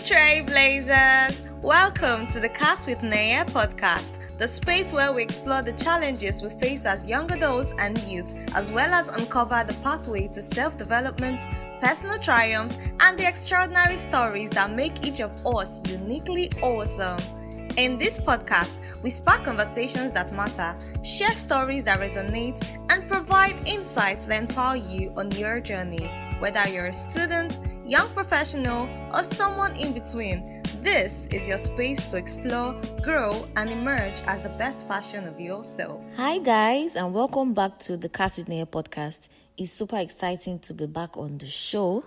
Trailblazers! Welcome to the Cast with Naya podcast, the space where we explore the challenges we face as young adults and youth, as well as uncover the pathway to self-development, personal triumphs, and the extraordinary stories that make each of us uniquely awesome. In this podcast, we spark conversations that matter, share stories that resonate, and provide insights that empower you on your journey. Whether you're a student, young professional, or someone in between, this is your space to explore, grow, and emerge as the best version of yourself. Hi guys, and welcome back to the Cast with Naya podcast. It's super exciting to be back on the show,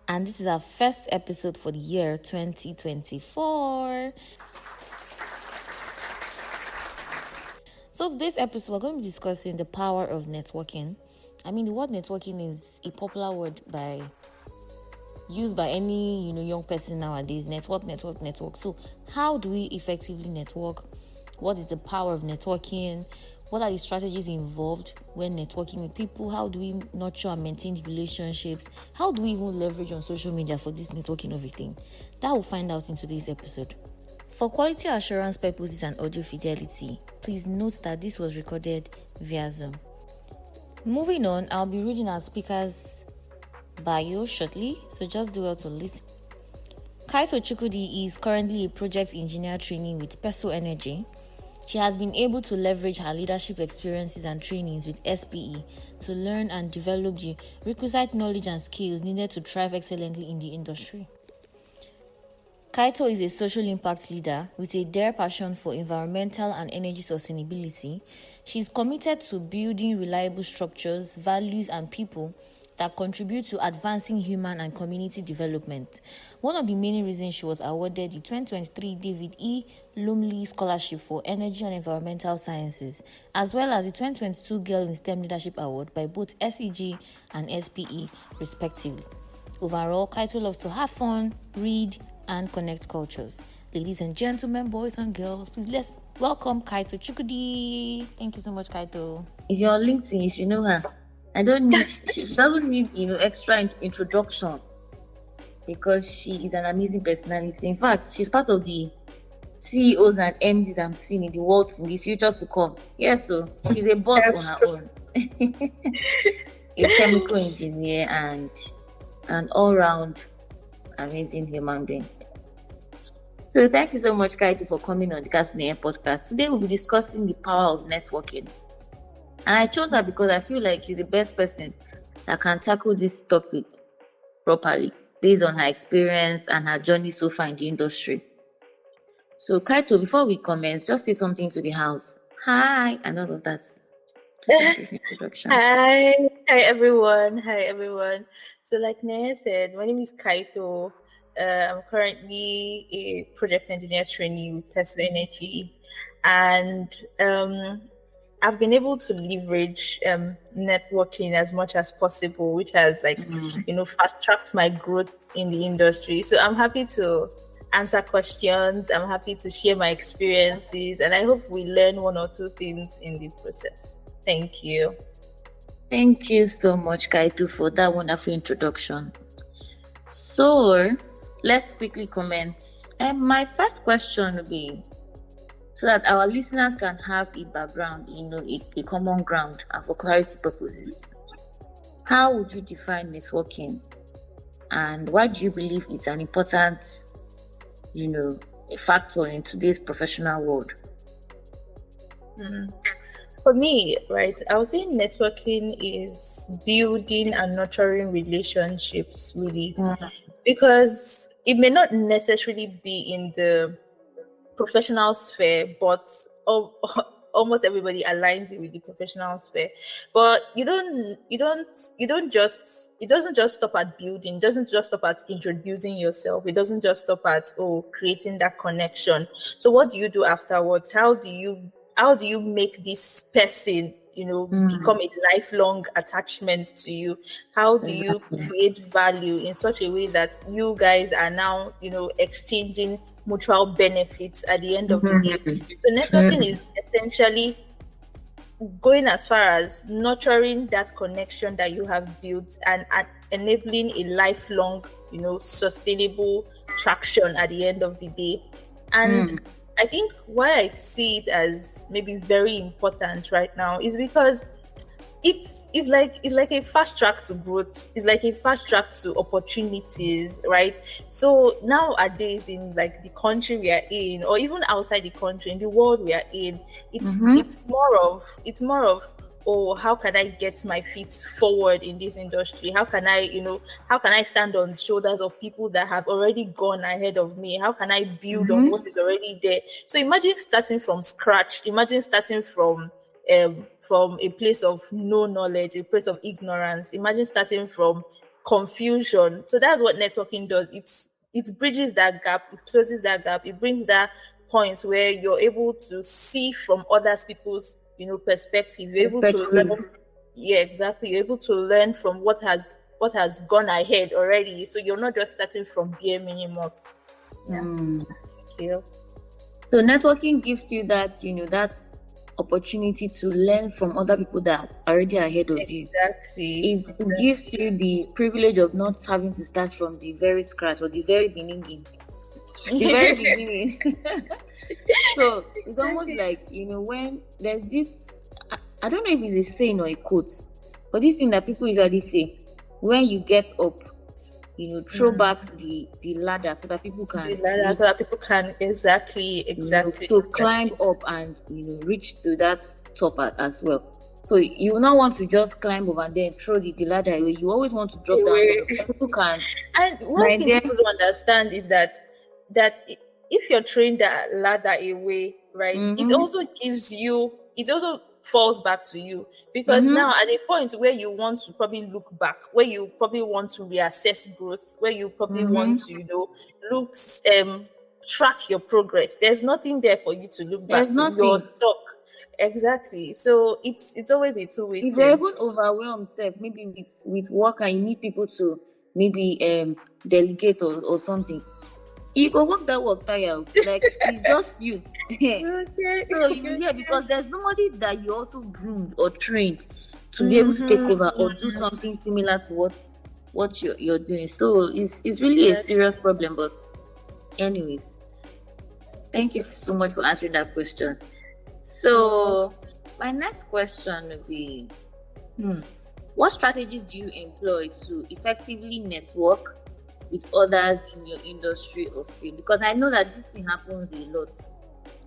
and this is our first episode for the year 2024. So today's episode, we're going to be discussing the power of networking. I mean, the word networking is a popular word used by any young person nowadays. Network. So how do we effectively network? What is the power of networking? What are the strategies involved when networking with people? How do we nurture and maintain relationships? How do we even leverage on social media for this networking of a thing? That we'll find out in today's episode. For quality assurance purposes and audio fidelity, please note that this was recorded via Zoom. Moving on, I'll be reading our speaker's bio shortly, so just do well to listen. Kaitochukwu is currently a project engineer training with Peso Energy. She has been able to leverage her leadership experiences and trainings with SPE to learn and develop the requisite knowledge and skills needed to thrive excellently in the industry. Kaito is a social impact leader with a dire passion for environmental and energy sustainability. She is committed to building reliable structures, values, and people that contribute to advancing human and community development. One of the main reasons she was awarded the 2023 David E. Lumley Scholarship for Energy and Environmental Sciences, as well as the 2022 Girl in STEM Leadership Award by both SEG and SPE, respectively. Overall, Kaito loves to have fun, read, and connect cultures. Ladies and gentlemen, boys and girls, please let's welcome Kaitochukwu. Thank you so much, Kaito. If you're on LinkedIn, you should know her. She doesn't need extra introduction because she is an amazing personality. In fact, she's part of the CEOs and MDs I'm seeing in the world in the future to come. Yes, so she's a boss on her own. A chemical engineer and an all-round amazing human being. So thank you so much, Kaito, for coming on the Cast with Naya podcast. Today we'll be discussing the power of networking. And I chose her because I feel like she's the best person that can tackle this topic properly based on her experience and her journey so far in the industry. So Kaito, before we commence, just say something to the house. Hi, and all of that. Hi everyone. So like Naya said, my name is Kaito. I'm currently a project engineer trainee with Peso Energy, and I've been able to leverage networking as much as possible, which has fast-tracked my growth in the industry. So I'm happy to answer questions. I'm happy to share my experiences, and I hope we learn one or two things in the process. Thank you. Thank you so much, Kaito, for that wonderful introduction. So, let's quickly comment. And my first question will be, so that our listeners can have a background, a common ground, and for clarity purposes. How would you define networking? And why do you believe it's an important, a factor in today's professional world? For me, right, I would say networking is building and nurturing relationships, really, because it may not necessarily be in the professional sphere, but almost everybody aligns it with the professional sphere. But it doesn't just stop at building. It doesn't just stop at introducing yourself. It doesn't just stop at creating that connection. So what do you do afterwards? How do you make this person become a lifelong attachment to you? How do you create value in such a way that you guys are now exchanging mutual benefits at the end of the day? So networking is essentially going as far as nurturing that connection that you have built and enabling a lifelong sustainable traction at the end of the day. And I think why I see it as maybe very important right now is because it's like a fast track to growth. It's like a fast track to opportunities, right? So nowadays, in like the country we are in, or even outside the country, in the world we are in, it's more of, oh, how can I get my feet forward in this industry? How can I stand on shoulders of people that have already gone ahead of me? How can I build on what is already there? So imagine starting from scratch. Imagine starting from a place of no knowledge, a place of ignorance. Imagine starting from confusion. So that's what networking does. It bridges that gap, it closes that gap, it brings that point where you're able to see from other people's perspective. You're able to learn. Yeah, exactly. You're able to learn from what has gone ahead already. So you're not just starting from bare minimum. Yeah. Thank you. So networking gives you that, that opportunity to learn from other people that are already ahead of you. Exactly. It gives you the privilege of not having to start from the very scratch or the very beginning. The very beginning. So it's almost like, when there's this, I don't know if it's a saying or a quote, but this thing that people usually say, when you get up, throw back the ladder so that people can exactly so climb up and reach to that top as well. So you will not want to just climb over and then throw the ladder away. You always want to drop down so people can. And one thing people don't understand is that if you're throwing that ladder away, right, it also falls back to you, because now at a point where you want to probably look back, where you probably want to reassess growth, where you probably want to look track your progress, there's nothing there for you to look back to. You're stuck. Exactly. So it's always a two-way thing. If you're even overwhelmed, maybe with work and you need people to maybe delegate or something, you go work that work tire, like it's just you. Okay. So because there's nobody that you also groomed or trained to be able to take over or do something similar to what you're doing. So it's really a serious problem. But anyways, thank you so much for answering that question. So my next question would be, what strategies do you employ to effectively network with others in your industry or field? Because I know that this thing happens a lot.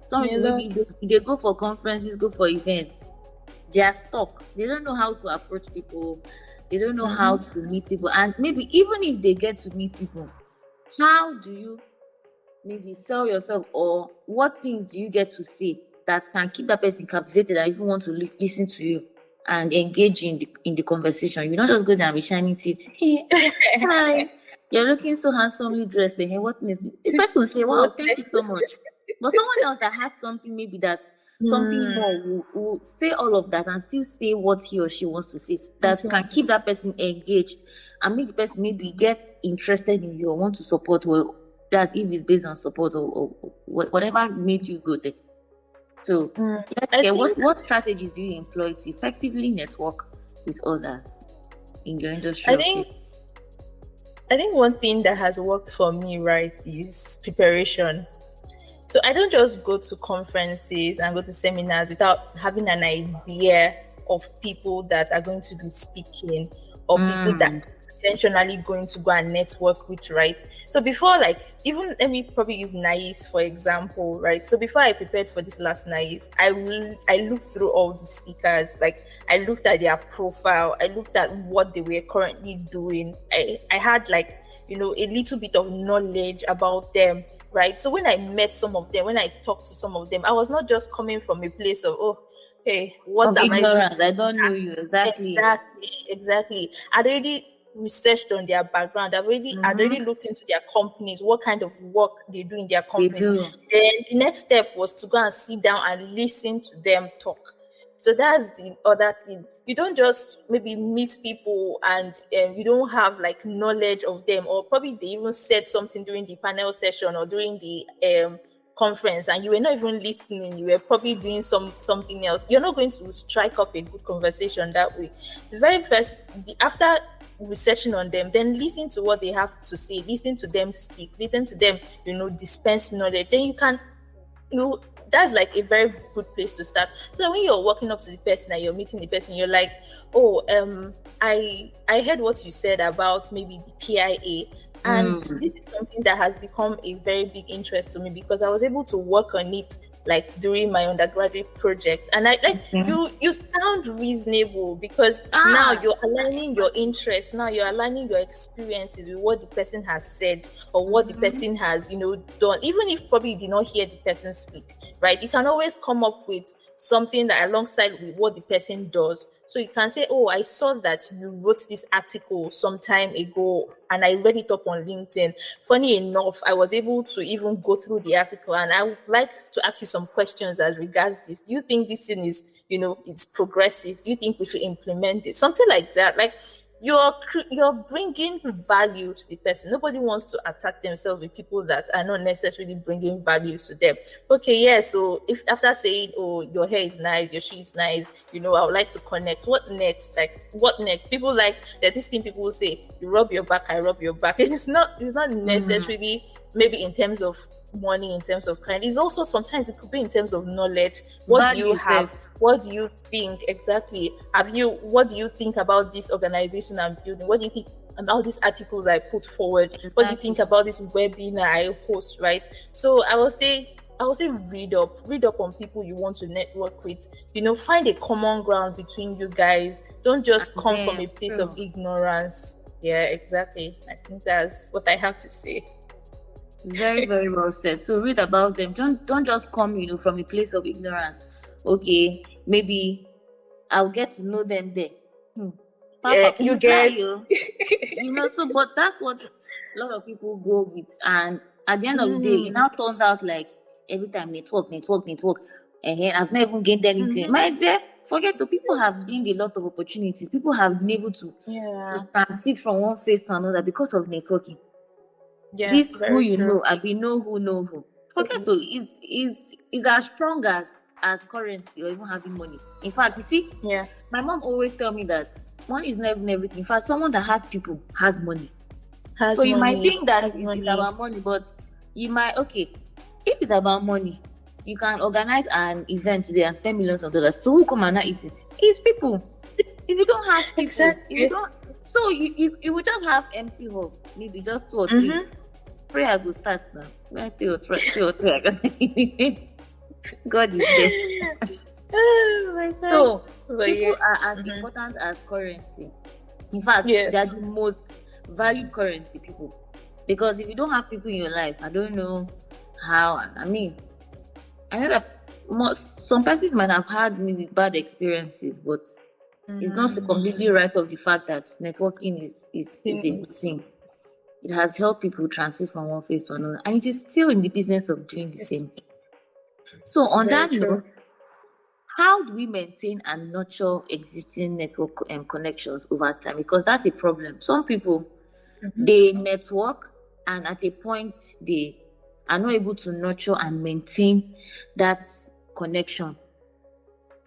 Some people maybe they go for conferences, go for events, they are stuck. They don't know how to approach people. They don't know how to meet people. And maybe even if they get to meet people, how do you maybe sell yourself, or what things do you get to say that can keep that person captivated and even want to listen to you and engage in the conversation? You don't just go there and be shining teeth. Hey, hi, you're looking so handsomely dressed. Hey, what is the person will say, wow, thank you so much. But someone else that has something, maybe that's something more, will say all of that and still say what he or she wants to say. That can keep that person engaged and make the person maybe get interested in you or want to support, or that's if it's based on support or whatever made you go there. So, what strategies do you employ to effectively network with others in your industry? I think one thing that has worked for me, right, is preparation. So I don't just go to conferences and go to seminars without having an idea of people that are going to be speaking, or people that intentionally going to go and network with, right? So before, like, even let me probably use NICE for example, right? So before I prepared for this last NICE, I looked through all the speakers. Like, I looked at their profile, I looked at what they were currently doing. I had like, a little bit of knowledge about them, right? So when I met some of them, when I talked to some of them, I was not just coming from a place of, oh, hey, what am ignorance? I don't know you. Exactly. I'd already researched on their background. I'd already looked into their companies, what kind of work they do in their companies. Then the next step was to go and sit down and listen to them talk. So that's the other thing. You don't just maybe meet people and you don't have like knowledge of them, or probably they even said something during the panel session or during the conference and you were not even listening. You were probably doing something else. You're not going to strike up a good conversation that way. The very first, after researching on them, then listen to what they have to say, listen to them speak, listen to them, dispense knowledge. Then that's like a very good place to start. So when you're walking up to the person and you're meeting the person, you're like, oh, I heard what you said about maybe the PIA. And this is something that has become a very big interest to me, because I was able to work on it like during my undergraduate project. And I like you sound reasonable, because now you're aligning your interests, now you're aligning your experiences with what the person has said or what the person has done. Even if probably you did not hear the person speak, right? You can always come up with something that alongside with what the person does. So you can say, oh, I saw that you wrote this article some time ago and I read it up on LinkedIn. Funny enough, I was able to even go through the article, and I would like to ask you some questions as regards this. Do you think this thing is, it's progressive? Do you think we should implement it? Something like that. Like, you're bringing value to the person. Nobody wants to attack themselves with people that are not necessarily bringing values to them. Okay, yeah. So if after saying, "Oh, your hair is nice, your shoe is nice," I would like to connect. What next? Like, what next? People like there's this thing people will say, "You rub your back, I rub your back." It's not necessarily maybe in terms of money, in terms of kind. It's also sometimes it could be in terms of knowledge. What do you have? What do you think exactly? What do you think about this organization I'm building? What do you think about these articles I put forward? Exactly. What do you think about this webinar I host, right? So I will say read up on people you want to network with. Find a common ground between you guys. Don't just come from a place of ignorance. Yeah, exactly. I think that's what I have to say. Very, very well said. So read about them. Don't just come, from a place of ignorance. Okay, maybe I'll get to know them there. Papa, you get so but that's what a lot of people go with, and at the end of the day, it now turns out like every time network, and I've never gained anything. My dear, forget the people have gained a lot of opportunities. People have been able to transit from one phase to another because of networking. Yeah, this who you true. Know, and we know who. Forget to is as strong as currency or even having money. In fact, you see, my mom always tell me that money is not even everything. In fact, someone that has people has money. You might think that it's about money, but you might if it's about money, you can organize an event today and spend millions of dollars. So who come and not eat it? It's people. If you don't have people, exactly. if you don't, so you will just have empty hall, maybe just 2 or 3. Prayer will start now. 2 or 3. God is there. Oh my God. So people are as important as currency. In fact, they are the most valued currency, people. Because if you don't have people in your life, I don't know how. I know that some persons might have had maybe bad experiences, but it's not to completely write off the fact that networking is a good thing. It has helped people transit from one phase to another, and it is still in the business of doing the same. So on that note, how do we maintain and nurture existing network connections over time? Because that's a problem. Some people, they network, and at a point, they are not able to nurture and maintain that connection.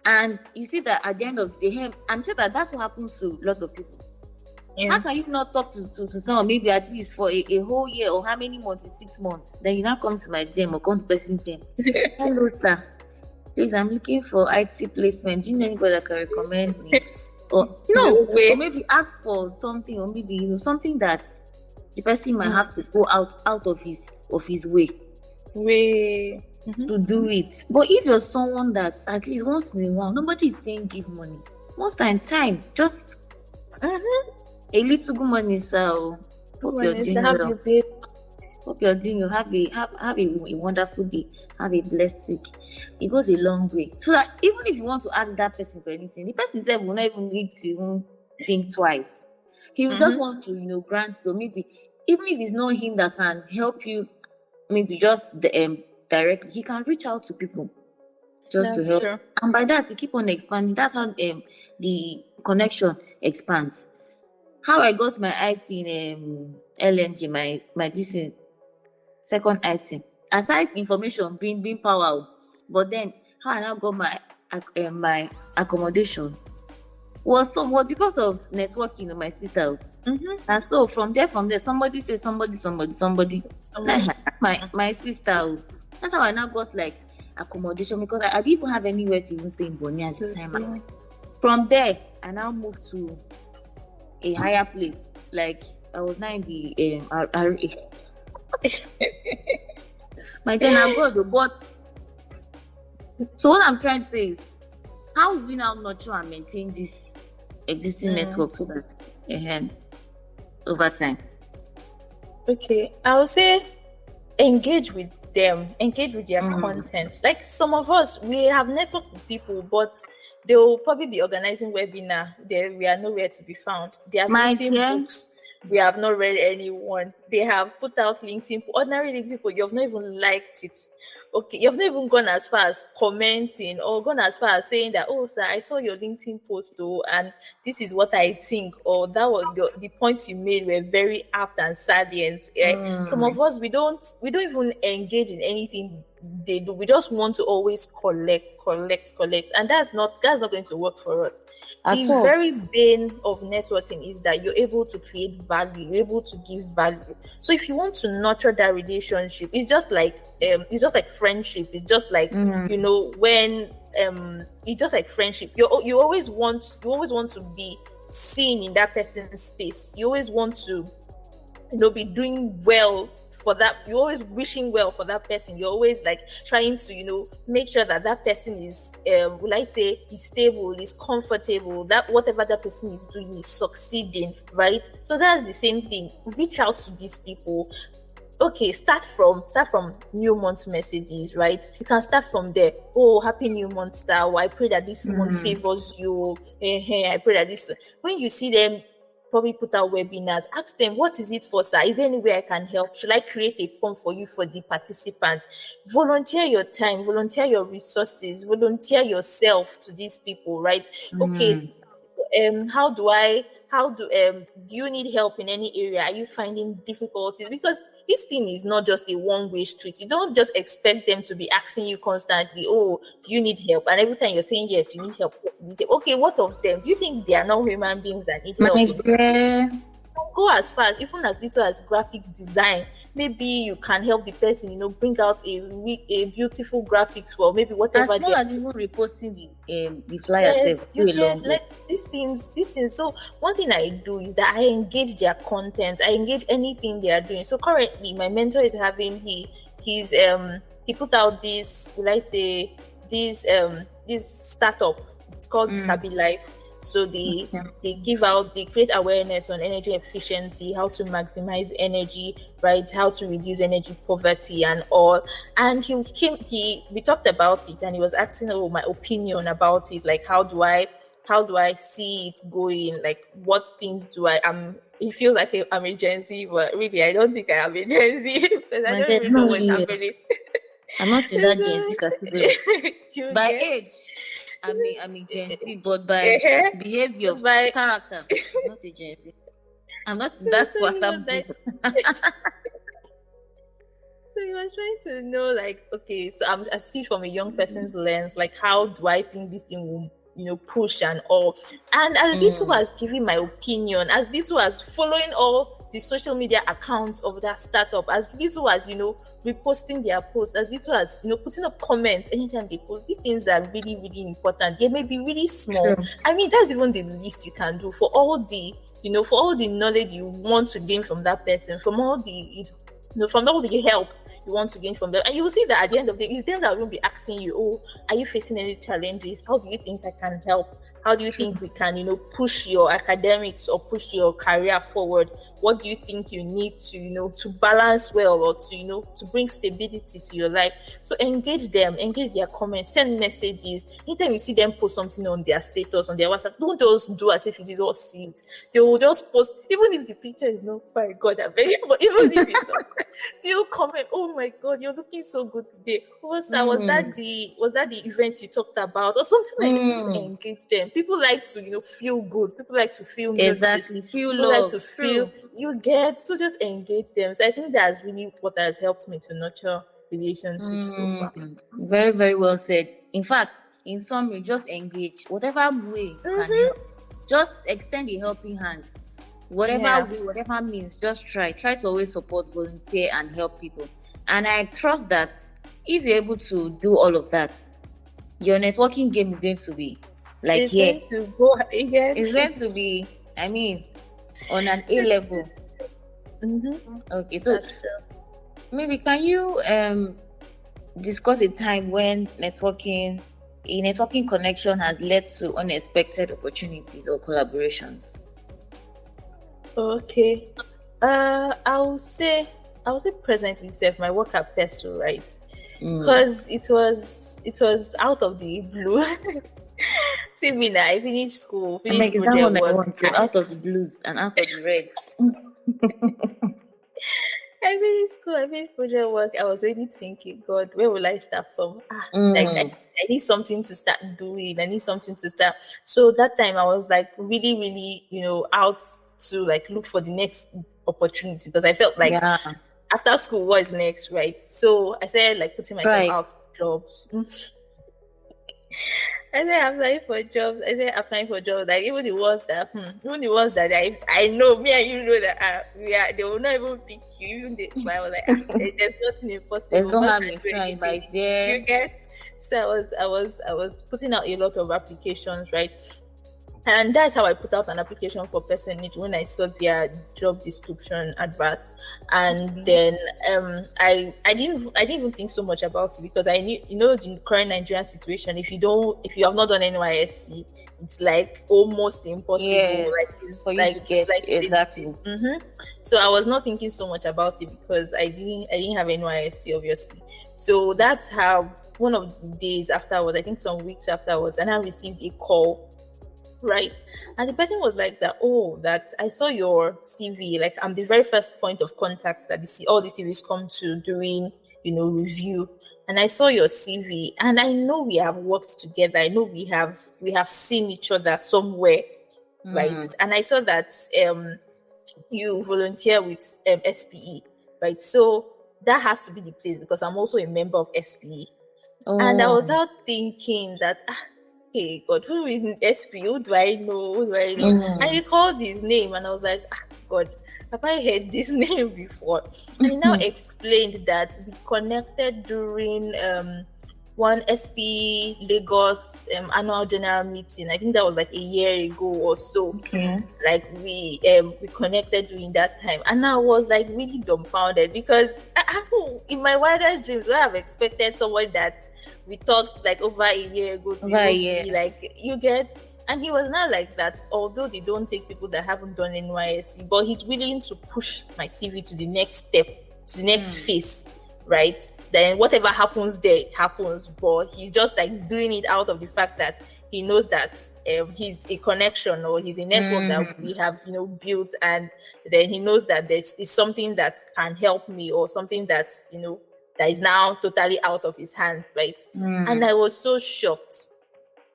And you see that at the end of the day, and say that that's what happens to a lot of people. Yeah. How can you not talk to someone maybe at least for a whole year, or how many months? 6 months. Then you now come to my DM or come to person DM. Hello, sir. Please, I'm looking for IT placement. Do you know anybody that can recommend me? Or or maybe ask for something, or maybe something that the person might have to go out of his way to do it. But if you're someone that at least once in a while, nobody is saying give money. Most time, just a little good money, so hope you're doing well. Hope you're doing well. Have a wonderful day. Have a blessed week. It goes a long way. So that even if you want to ask that person for anything, the person itself will not even need to even think twice. He will just want to, grant. So maybe even if it's not him that can help you, maybe just directly, he can reach out to people just to help. True. And by that, to keep on expanding. That's how the connection expands. How I got my IT in LNG, my second IT. Aside information being powered, but then how I now got my accommodation was somewhat because of networking with my sister. And so from there, somebody say somebody. My sister. Oh. That's how I now got like accommodation, because I didn't even have anywhere to even stay in Bonny at the time. From there, I now moved to a higher place. Like I was now in the my turn I go, but so what I'm trying to say is, how will we now nurture and maintain this existing network so that over time? Okay, I would say engage with them, engage with their content. Like some of us, we have networked with people, but they will probably be organizing webinar. We are nowhere to be found. They have written books. We have not read anyone. They have put out LinkedIn, ordinary LinkedIn, but you have not even liked it. Okay, you've not even gone as far as commenting or gone as far as saying that, oh, sir, I saw your LinkedIn post though, and this is what I think, or that was the points you made were very apt and salient. Some of us, we don't even engage in anything they do. We just want to always collect, and that's not going to work for us. The very bane of networking is that you're able to create value, you're able to give value. So if you want to nurture that relationship, it's just like friendship. It's just like when it's just like friendship. You always want to be seen in that person's space. You always want to be doing well for that. You're always wishing well for that person. You're always like trying to make sure that person is is stable, is comfortable, that whatever that person is doing is succeeding, right? So that's the same thing. Reach out to these people. Okay, start from new month messages, right? You can start from there. Oh, happy new month, sir. Oh, I pray that this month favors you. I pray that this. When you see them probably put out webinars, ask them, what is it for, sir? Is there any way I can help? Should I create a form for you for the participants? Volunteer your time, volunteer your resources, volunteer yourself to these people, right? Okay, do you need help in any area? Are you finding difficulties? Because this thing is not just a one-way street. You don't just expect them to be asking you constantly, oh, do you need help? And every time you're saying, yes, you need help. Yes, you need help. Okay, what of them? Do you think they are not human beings that need help? Go as far, even as little as graphics design. Maybe you can help the person, bring out a beautiful graphics for maybe whatever. As well as even reposting the flyer self. You get like these things. So one thing I do is that I engage their content. I engage anything they are doing. So currently, my mentor is having he put out this. Will I say this startup? It's called Sabi Life. So they create awareness on energy efficiency, how to maximize energy, right? How to reduce energy poverty and all. And we talked about it, and he was asking my opinion about it, like how do I see it going? Like what things do I he feels like I'm a Gen Z, but really I don't think I am a Gen Z because I don't even know what's happening. I'm not in that Gen Z category. By age, I'm a Gen Z, but by behavior, by character, I'm not a Gen Z. I'm not in that WhatsApp group. So you were trying to know, like, okay, so I see from a young person's lens, like, how do I think this thing will, push and all? And as little as giving my opinion, as little as following all the social media accounts of that startup, as little as, reposting their posts, as little as, putting up comments anytime they post, these things are really, really important. They may be really small. Sure. I mean, that's even the least you can do for all the, for all the knowledge you want to gain from that person, from all the, from all the help you want to gain from them. And you will see that at the end of the day, it's them that will be asking you, oh, are you facing any challenges? How do you think I can help? How do you think we can, push your academics or push your career forward? What do you think you need to, to balance well or to, to bring stability to your life? So engage them, engage their comments, send messages. Anytime you see them post something on their status, on their WhatsApp, don't just do as if you did not see it. They will just post, even if the picture is not fine, God, I beg you, but even if it's not, still comment, oh my God, you're looking so good today. Was that the event you talked about or something like that? Just engage them. People like to, feel good. People like to feel exactly. noticed. People like to feel so just engage them. So I think that's really what has helped me to nurture relationships so far. Very, very well said. In fact, in summary, just engage. Whatever way you can help, just extend a helping hand. whatever way, whatever means, just try to always support, volunteer, and help people. And I trust that if you're able to do all of that, your networking game is going to be like it's going to go again. It's going to be, I mean, on an A level. Okay, so maybe can you discuss a time when a networking connection has led to unexpected opportunities or collaborations? Okay. I would say presently self my work at Peso, right? Because it was out of the blue. See me now, I finished school, finished project work. Out of the blues and out of the reds. I finished school, I finished project work. I was really thinking, God, where will I start from? Like I need something to start doing. I need something to start. So that time I was like really, really, out to like look for the next opportunity, because I felt like after school, what is next, right? So I started like putting myself out for jobs. I started applying for jobs. Like even the ones that I know, me and you know that they will not even pick you. But I was like, there's nothing impossible. There's no harm in trying, my dear. You get? So I was putting out a lot of applications, right? And that's how I put out an application for Personage when I saw their job description adverts. And then I didn't even think so much about it, because I knew, the current Nigerian situation, if you have not done NYSC, it's like almost impossible. Yes, like it's for you like to get exactly. So I was not thinking so much about it, because I didn't have NYSC, obviously. So that's how one of the days afterwards, I think some weeks afterwards, and I received a call. Right. And the person was like that I saw your CV, like I'm the very first point of contact that all the CVs come to during, review. And I saw your CV, and I know we have worked together. I know we have seen each other somewhere, right? And I saw that you volunteer with SPE, right? So that has to be the place, because I'm also a member of SPE. And I was out thinking that hey God, who is SP? Who do I know? And he called his name, and I was like, God, have I heard this name before? And he now explained that we connected during one SP Lagos annual general meeting. I think that was like a year ago or so. Like we connected during that time, and I was like really dumbfounded, because in my wildest dreams, I have expected someone that we talked like over a year ago to be like, you get. And he was not like that, although they don't take people that haven't done NYSC, but he's willing to push my CV to the next step, to the next phase, right? Then whatever happens there happens, but he's just like doing it out of the fact that he knows that he's a connection, or he's a network that we have built, and then he knows that there's something that can help me, or something that that is now totally out of his hand, right? And I was so shocked.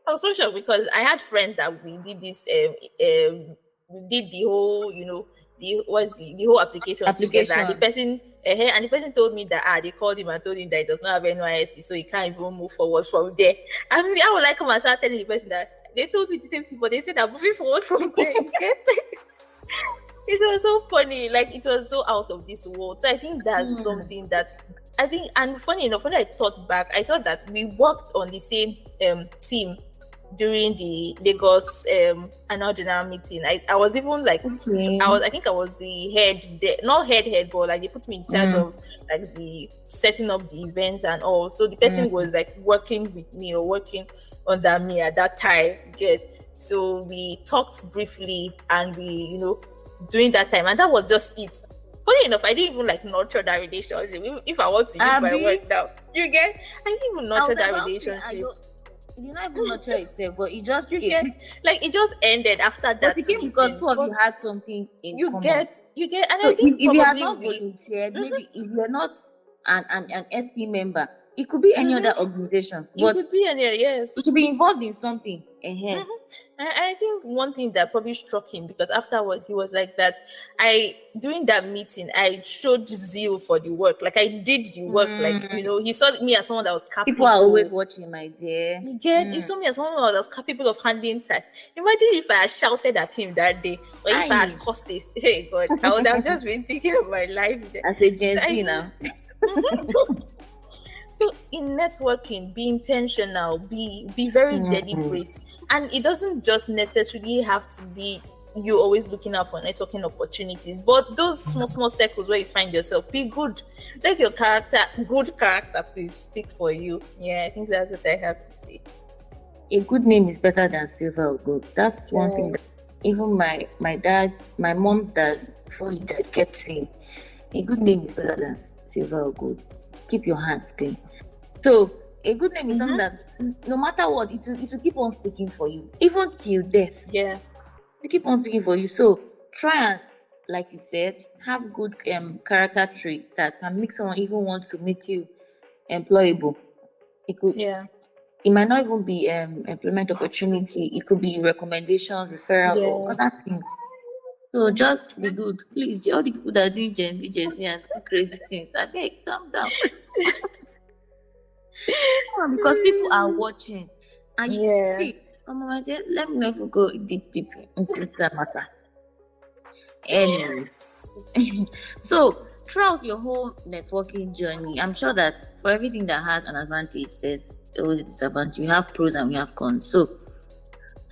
I was so shocked, because I had friends that we did this we did the whole the whole application together, and the person told me that they called him and told him that he does not have NYSC, so he can't even move forward from there. I mean, I would like come and start telling the person that they told me the same thing, but they said I'm moving forward from there. It was so funny, like it was so out of this world. So I think that's something that I think, and funny enough, when I thought back, I saw that we worked on the same team during the Lagos annual general meeting. I was even like, I think I was the head, not head, but like they put me in charge of like the setting up the events and all. So the person was like working with me, or working under me at that time. So we talked briefly, and we during that time, and that was just it. Funny enough, I didn't even like nurture that relationship. If I want to use my word now, I didn't even nurture that relationship. You not even nurture itself, but it just it just ended after that. But it came because two of you had something in common. You get, and so I think if you have not volunteered, maybe if you're not an SP member, It could be any other organization, It but could be any, yes. it could be involved in something. Ahead. I think one thing that probably struck him, because afterwards he was like that, during that meeting I showed zeal for the work. Like I did the work, like he saw me as someone that was capable. People are always watching, my dear. He saw me as someone that was capable of handling tasks. Imagine if I had shouted at him that day, or if I had cursed this. Hey God, I would have just been thinking of my life as a Gen Z now. So in networking, be intentional, be very deliberate. And it doesn't just necessarily have to be you always looking out for networking opportunities, but those small circles where you find yourself, be good. Let your good character, please speak for you. Yeah, I think that's what I have to say. A good name is better than silver or gold. That's one thing that even my mom's dad, before he died, kept saying. A good name is better than silver or gold. Keep your hands clean. So a good name is something that no matter what, it will keep on speaking for you, even till death. Yeah, to keep on speaking for you. So try and, like you said, have good character traits that can make someone even want to make you employable. It could. Yeah. It might not even be employment opportunity. It could be recommendation, referral, or other things. So just be good, please. All the people that are doing Gen Z, and doing crazy things, I beg, calm down. Because people are watching, and you see, let me know if we go deep into that matter. Anyways, so throughout your whole networking journey, I'm sure that for everything that has an advantage, there's always a disadvantage. We have pros and we have cons. So,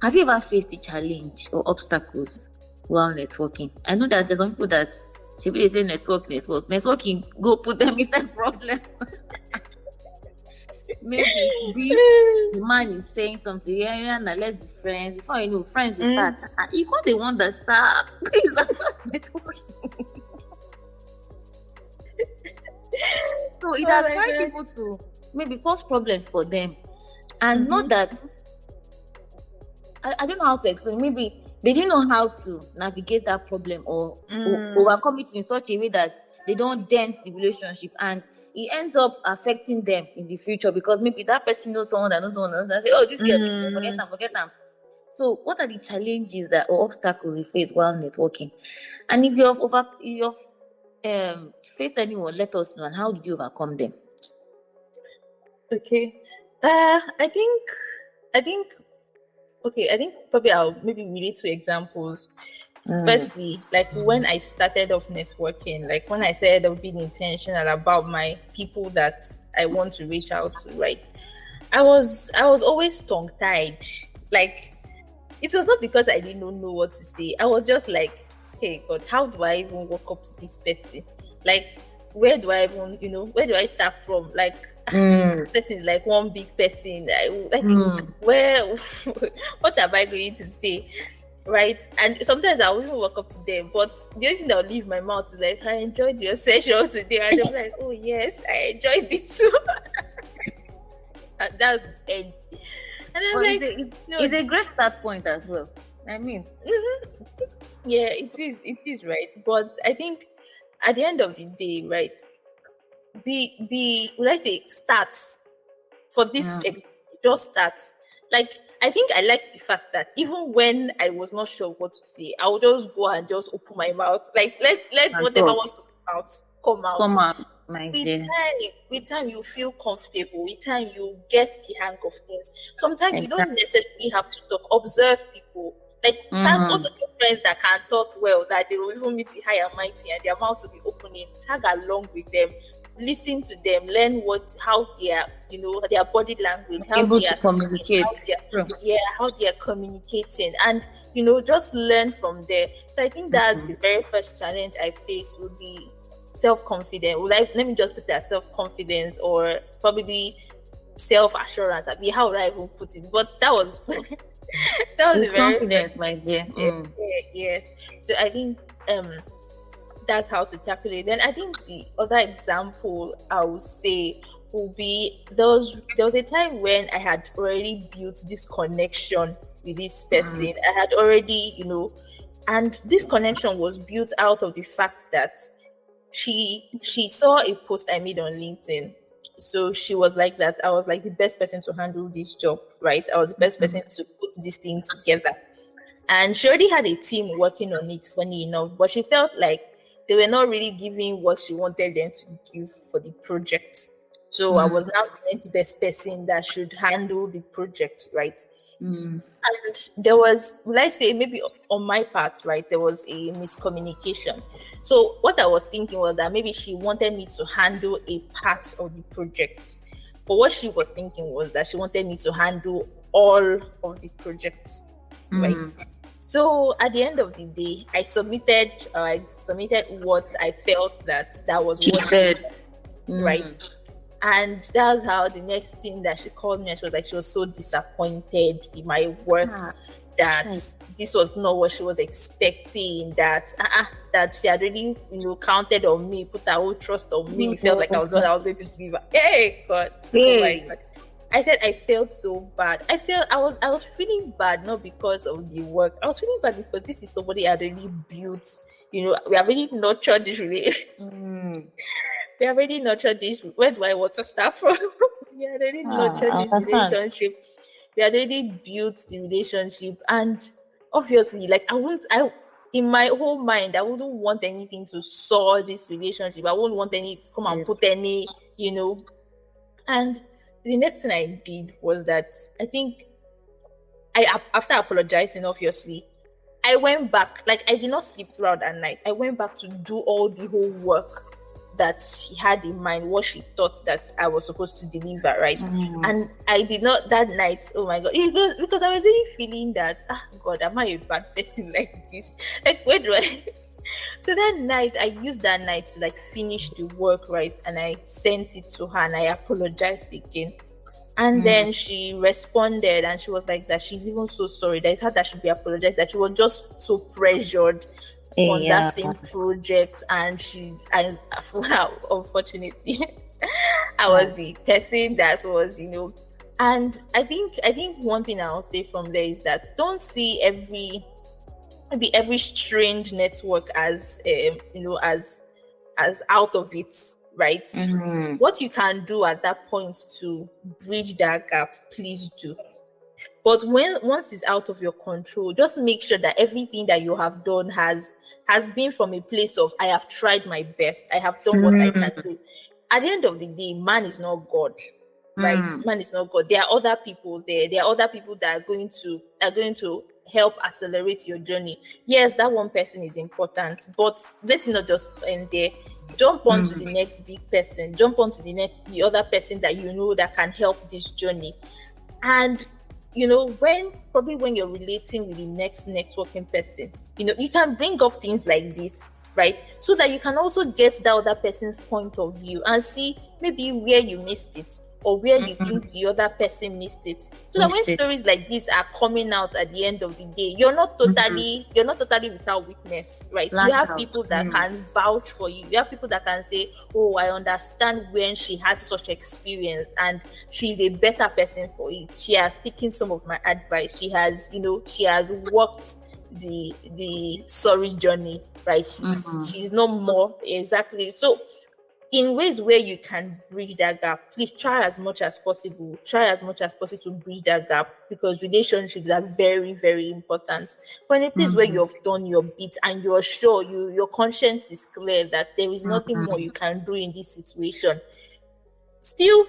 have you ever faced a challenge or obstacles while networking? I know that there's some people that they say networking, go put them inside problem. Maybe it could be the man is saying something, now let's be friends. Before you know, friends will start. And you can't the one that start. Please, I'm just networking. So it has carried people to maybe cause problems for them. And not that, I don't know how to explain. Maybe they didn't know how to navigate that problem or overcome it in such a way that they don't dent the relationship, and it ends up affecting them in the future because maybe that person knows someone that knows someone else and say, oh, this girl, forget them. So what are the challenges or obstacles we face while networking? And if you've faced anyone, let us know. And how did you overcome them? Okay. I think probably I'll maybe relate to examples. Firstly, like when I started off networking, like when I started off being intentional about my people that I want to reach out to, right? I was always tongue-tied. Like, it was not because I didn't know what to say. I was just like, hey God, how do I even walk up to this person? Like, where do I start from? Like, this person is like one big person. Where what am I going to say? Right? And sometimes I'll even walk up to them, but the only thing that will leave my mouth is like, I enjoyed your session today. And I'm like, oh yes, I enjoyed it too. And that's the end. And I'm it's a great start point as well. I mean, yeah, it is right. But I think at the end of the day, right, starts for this just starts. Like, I think I liked the fact that even when I was not sure what to say, I would just go and just open my mouth. Like, let whatever wants to come out. Come out, my dear. With time, you feel comfortable. With time, you get the hang of things. Sometimes you don't necessarily have to talk. Observe people. Like, tag all the friends that can talk well, that they will even meet the high and mighty and their mouths will be opening. Tag along with them. Listen to them, learn how they are, their body language, how able they to are communicate. How they are communicating, and just learn from there. So I think that the very first challenge I faced would be self-confidence. Let me just put that self-confidence, or probably self-assurance. How would I even put it? But that was that was the very confidence, my dear. Yes. So I think that's how to tackle it. Then I think the other example I would say will be there was a time when I had already built this connection with this person. I had already, and this connection was built out of the fact that she saw a post I made on LinkedIn. So she was like that. I was like the best person to handle this job, right? I was the best person to put this thing together. And she already had a team working on it, funny enough, but she felt like they were not really giving what she wanted them to give for the project. So I was now the next best person that should handle the project, right? And there was, let's say, maybe on my part, right, there was a miscommunication. So what I was thinking was that maybe she wanted me to handle a part of the project. But what she was thinking was that she wanted me to handle all of the projects, right? So at the end of the day, I submitted what I felt that was She what said. right? And that's how the next thing that she called me, and she was like, she was so disappointed in my work, that this was not what she was expecting, that she had really, counted on me, put her whole trust on me, felt like I was going to deliver. Hey God. Oh my God. I said I felt so bad. I was feeling bad, not because of the work. I was feeling bad because this is somebody I really built. We have really nurtured this relationship. We have already nurtured this. Where do I want to start from? We had already nurtured this relationship. We had already built the relationship, and obviously, like in my whole mind, I wouldn't want anything to sour this relationship. I wouldn't want any to come and put any, And the next thing I did was that I think after apologizing, obviously, I went back. Like, I did not sleep throughout that night. I went back to do all the whole work that she had in mind, what she thought that I was supposed to deliver, right? And I did not that night. Oh my God, because I was really feeling that, God, am I a bad person like this? Like, where do I? So that night, I used that night to like finish the work, right? And I sent it to her, and I apologized again. And then she responded, and she was like that she's even so sorry. That it's her that should be apologized, that she was just so pressured on that same project, and unfortunately I was the person that was, and I think one thing I'll say from there is that don't see every strange network as as out of it, right? What you can do at that point to bridge that gap, please do. But once it's out of your control, just make sure that everything that you have done has been from a place of, I have tried my best, I have done what I can do. At the end of the day, man is not God, right? Man is not God. There are other people there. There are other people that are going to help accelerate your journey. Yes, that one person is important, but let's not just end there. Jump on to the next big person. Jump on to the other person that that can help this journey. And when you're relating with the next networking person, you can bring up things like this, right? So that you can also get that other person's point of view and see maybe where you missed it, or where you think the other person missed it. So that when stories like this are coming out at the end of the day, you're not totally without witness, right? You have people that can vouch for you. You have people that can say, oh, I understand when she has such experience and she's a better person for it. She has taken some of my advice. She has walked the sorry journey, right? She's no more exactly. So in ways where you can bridge that gap, please try as much as possible to bridge that gap, because relationships are very, very important. But in a place where you have done your bit and you're sure your conscience is clear that there is nothing more you can do in this situation, still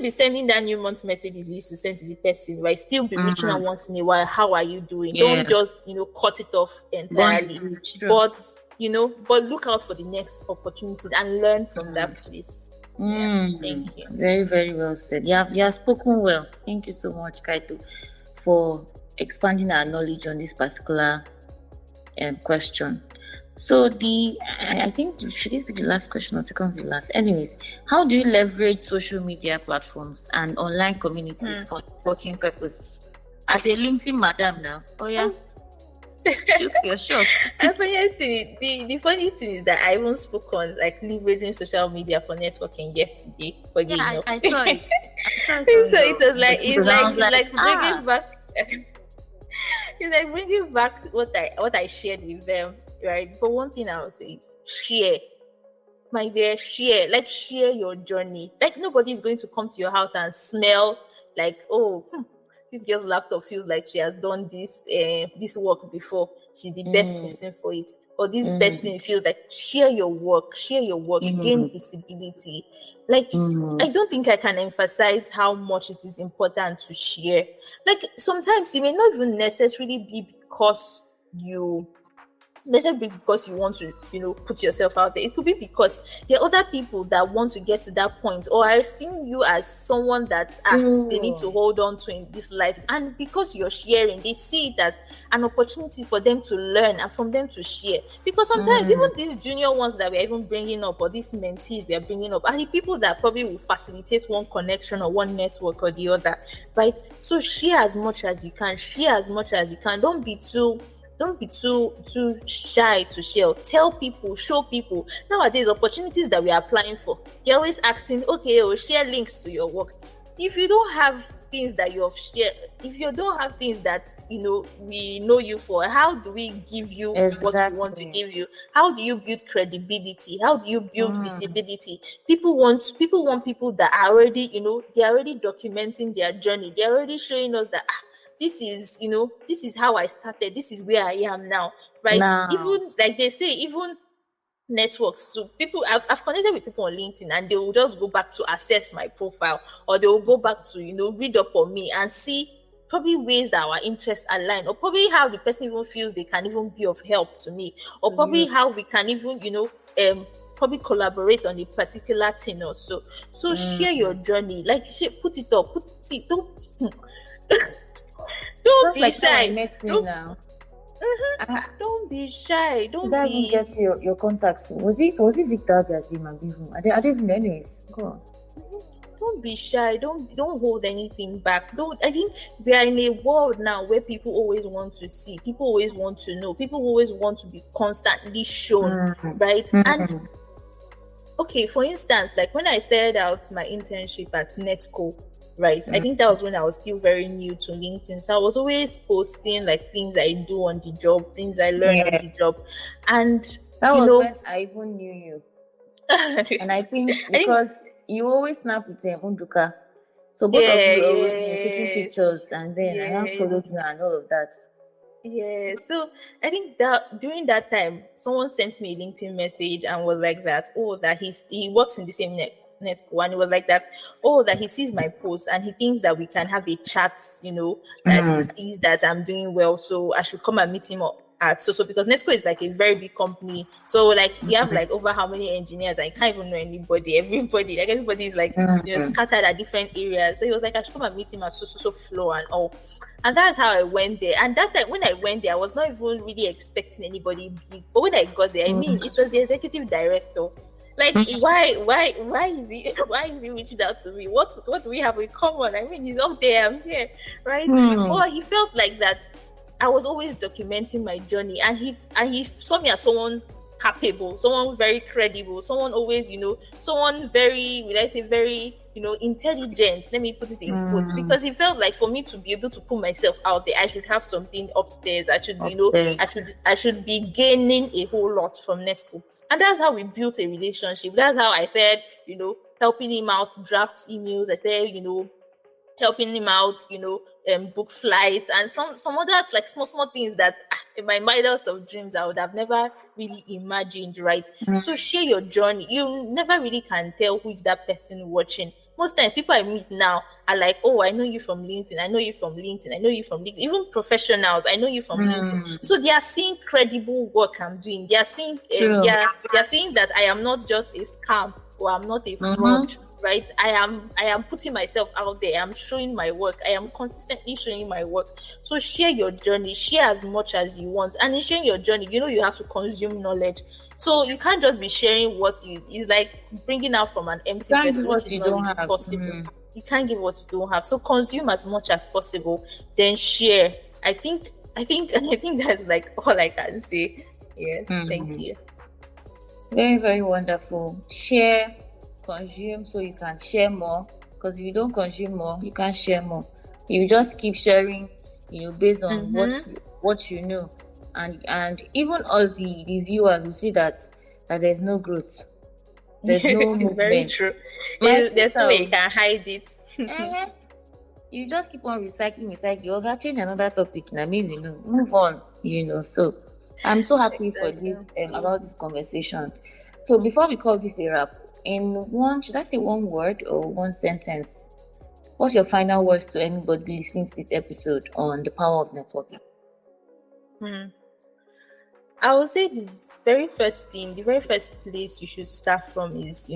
be sending that new month messages you used to send to the person, right? Still be reaching out once in a while. How are you doing? Don't just cut it off entirely. But look out for the next opportunity and learn from that place. Thank you. Very, very well said. You have spoken well. Thank you so much, Kaito, for expanding our knowledge on this particular question. So I think, should this be the last question or second to the last? Anyways, how do you leverage social media platforms and online communities for working purposes? As a LinkedIn madam now. Oh yeah. Shoot your shot. The funniest thing is that I even spoke on like leveraging social media for networking yesterday. I saw it. So it was like it's like bringing back. It's like bringing back what I shared with them, right? But one thing I would say is share. my dear, share your journey. Like, nobody is going to come to your house and smell like, oh, this girl's laptop feels like she has done this work before. She's the best person for it. Or this person feels like, share your work, gain visibility. Like, I don't think I can emphasize how much it is important to share. Like, sometimes it may not even necessarily be because you want to, put yourself out there. It could be because there are other people that want to get to that point, or are seeing you as someone that they need to hold on to in this life. And because you're sharing, they see it as an opportunity for them to learn and from them to share. Because sometimes even these junior ones that we're even bringing up, or these mentees we are bringing up, are the people that probably will facilitate one connection or one network or the other, right? So share as much as you can. Don't be too shy to share. Tell people, show people. Nowadays, opportunities that we are applying for, you're always asking, okay, share links to your work. If you don't have things that you have shared, if you don't have things that we know you for, how do we give you what we want to give you? How do you build credibility? How do you build visibility? People want people that are already, they're already documenting their journey. They're already showing us that this is how I started. This is where I am now, right? Even like they say, even networks. So I've connected with people on LinkedIn, and they will just go back to assess my profile, or they will go back to read up on me and see probably ways that our interests align, or probably how the person even feels they can even be of help to me, or probably how we can even probably collaborate on a particular thing or so. So share your journey, like put it up, don't be shy. Don't be shy. Don't be. Get your contacts. Was it Victor Abiazim? I don't even know. Anyways, go on. Don't be shy. Don't hold anything back. I think we are in a world now where people always want to see. People always want to know. People always want to be constantly shown, right? And okay, for instance, like when I started out my internship at Netco, right? I think that was when I was still very new to LinkedIn. So I was always posting like things I do on the job, things I learn on the job. And that was when I even knew you. And I think because you always snap with Unduka. So both of you always taking pictures, and then I now followed you and all of that. Yeah, so I think that during that time, someone sent me a LinkedIn message and was like that, that he works in the same network, and it was like that, that he sees my post and he thinks that we can have a chat, that he sees that I'm doing well, so I should come and meet him up at so because Netco is like a very big company, so like you have like over how many engineers, I can't even know everybody is like scattered at different areas. So he was like, I should come and meet him at so floor and all. And that's how I went there. And that time when I went there, I was not even really expecting anybody big. But when I got there, I mean, it was the executive director. Like, why is he reaching out to me? What do we have in common? I mean, he's up there, I'm here, right? Or he felt like that I was always documenting my journey, and he saw me as someone capable, someone very credible, someone always, someone very, will I say very, intelligent. Let me put it in quotes, because he felt like for me to be able to put myself out there, I should have something upstairs. I should, I should be gaining a whole lot from Netco. And that's how we built a relationship. That's how I said, helping him out, draft emails. I said, helping him out, book flights and some other like small things that in my wildest of dreams I would have never really imagined, right? So share your journey. You never really can tell who is that person watching. Most times people I meet now are like, I know you from LinkedIn. I know you from LinkedIn. I know you from LinkedIn. Even professionals, I know you from LinkedIn. So they are seeing credible work I'm doing. They are seeing, they are seeing that I am not just a scam or I'm not a fraud. Right, I am putting myself out there. I'm showing my work. I am consistently showing my work. So share your journey. Share as much as you want. And in sharing your journey, you have to consume knowledge. So you can't just be sharing it's like bringing out from an empty vessel, which is not really possible. You can't give what you don't have. So consume as much as possible, then share. I think that's like all I can say. Yeah. Thank you. Very, very wonderful. Share, consume, so you can share more, because if you don't consume more, you can't share more. You just keep sharing, based on what you know, and even us the viewers will see that there's no growth. There's no It's very movement. true. My There's no way you sister, can hide it. eh, you just keep on recycling. You're gonna change another topic. I mean, move on. So I'm so happy for this Exactly. about this conversation. So before we call this a wrap, in one, should I say one word or one sentence? What's your final words to anybody listening to this episode on the power of networking? Hmm. I would say the very first thing, the very first place you should start from is,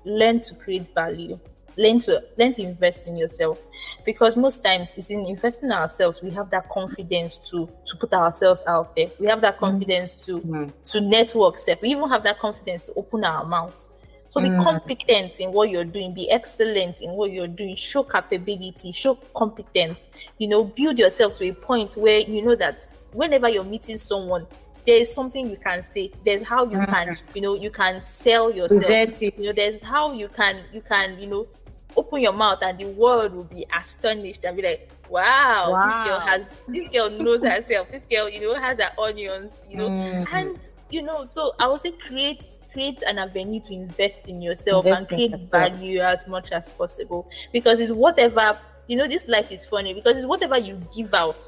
learn to create value. Learn to invest in yourself. Because most times it's in investing in ourselves we have that confidence to put ourselves out there. We have that confidence to network self. We even have that confidence to open our mouth. So be competent in what you're doing, be excellent in what you're doing, show capability, show competence, build yourself to a point where you know that whenever you're meeting someone, there is something you can say. There's how you can, you can sell yourself. Present it. There's how you can, open your mouth and the world will be astonished and be like, wow. This girl knows herself. This girl, has her onions, and so I would say create an avenue to invest in yourself and create value as much as possible, because it's whatever, this life is funny because it's whatever you give out.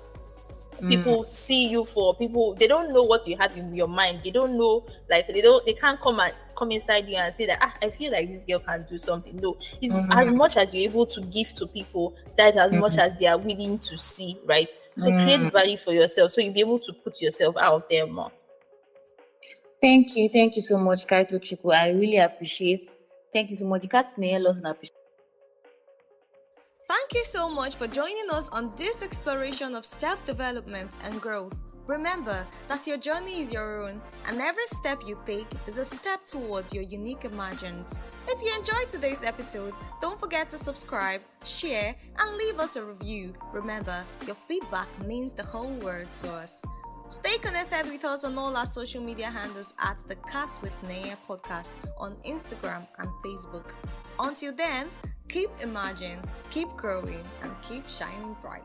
People see you for. People, they don't know what you have in your mind. They don't know, like they can't come inside you and say that I feel like this girl can do something. No, it's as much as you're able to give to people, that's as much as they are willing to see, right? So create value for yourself so you'll be able to put yourself out there more. Thank you so much, Kaitochukwu. I really appreciate. Thank you so much. Thank you so much for joining us on this exploration of self-development and growth. Remember that your journey is your own, and every step you take is a step towards your unique emergence. If you enjoyed today's episode, don't forget to subscribe, share, and leave us a review. Remember, your feedback means the whole world to us. Stay connected with us on all our social media handles at the Cast with Naya podcast on Instagram and Facebook. Until then, keep emerging, keep growing, and keep shining bright.